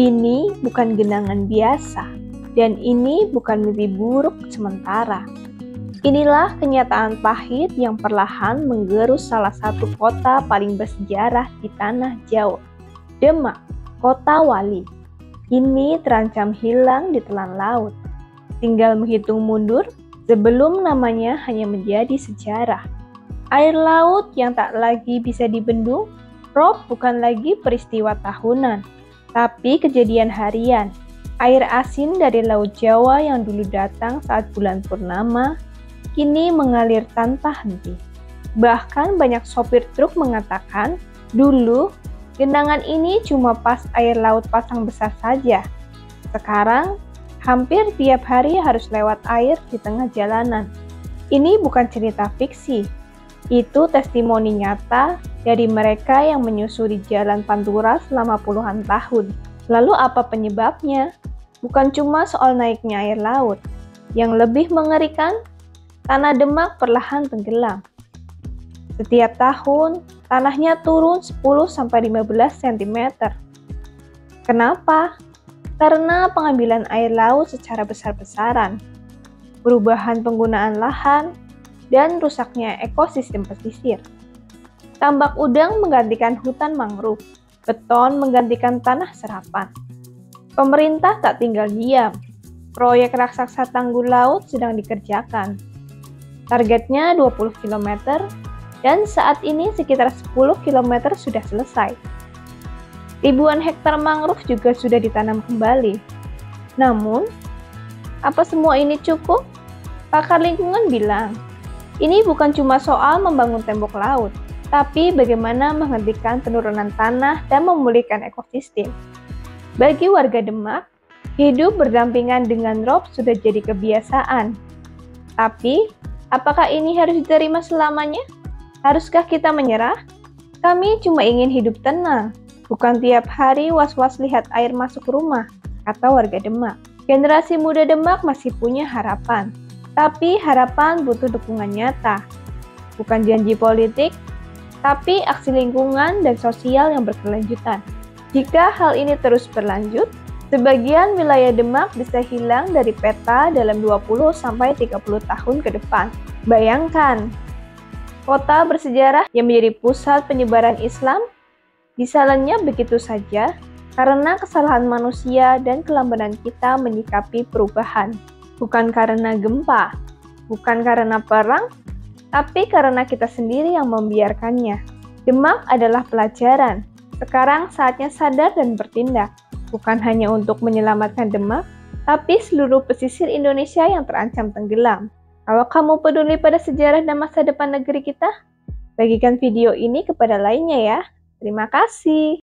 Ini bukan genangan biasa, dan ini bukan mimpi buruk sementara. Inilah kenyataan pahit yang perlahan menggerus salah satu kota paling bersejarah di tanah Jawa, Demak, kota wali. Kini terancam hilang di telan laut. Tinggal menghitung mundur sebelum namanya hanya menjadi sejarah. Air laut yang tak lagi bisa dibendung, rob bukan lagi peristiwa tahunan, tapi kejadian harian. Air asin dari Laut Jawa yang dulu datang saat bulan purnama, kini mengalir tanpa henti. Bahkan banyak sopir truk mengatakan, dulu genangan ini cuma pas air laut pasang besar saja. Sekarang, hampir tiap hari harus lewat air di tengah jalanan. Ini bukan cerita fiksi, itu testimoni nyata dari mereka yang menyusuri jalan Pantura selama puluhan tahun. Lalu apa penyebabnya? Bukan cuma soal naiknya air laut. Yang lebih mengerikan, tanah Demak perlahan tenggelam. Setiap tahun, tanahnya turun 10-15 cm. Kenapa? Karena pengambilan air laut secara besar-besaran, perubahan penggunaan lahan, dan rusaknya ekosistem pesisir. Tambak udang menggantikan hutan mangrove, beton menggantikan tanah serapan. Pemerintah tak tinggal diam. Proyek raksasa tanggul laut sedang dikerjakan. Targetnya 20 km, dan saat ini sekitar 10 km sudah selesai. Ribuan hektar mangrove juga sudah ditanam kembali. Namun, apa semua ini cukup? Pakar lingkungan bilang, ini bukan cuma soal membangun tembok laut, tapi bagaimana menghentikan penurunan tanah dan memulihkan ekosistem. Bagi warga Demak, hidup berdampingan dengan rob sudah jadi kebiasaan. Tapi, apakah ini harus diterima selamanya? Haruskah kita menyerah? Kami cuma ingin hidup tenang, bukan tiap hari was-was lihat air masuk rumah, kata warga Demak. Generasi muda Demak masih punya harapan, tapi harapan butuh dukungan nyata. Bukan janji politik, tapi aksi lingkungan dan sosial yang berkelanjutan. Jika hal ini terus berlanjut, sebagian wilayah Demak bisa hilang dari peta dalam 20-30 tahun ke depan. Bayangkan, kota bersejarah yang menjadi pusat penyebaran Islam bisa lenyap begitu saja karena kesalahan manusia dan kelambanan kita menyikapi perubahan. Bukan karena gempa, bukan karena perang, tapi karena kita sendiri yang membiarkannya. Demak adalah pelajaran. Sekarang saatnya sadar dan bertindak. Bukan hanya untuk menyelamatkan Demak, tapi seluruh pesisir Indonesia yang terancam tenggelam. Kalau kamu peduli pada sejarah dan masa depan negeri kita, bagikan video ini kepada lainnya ya. Terima kasih.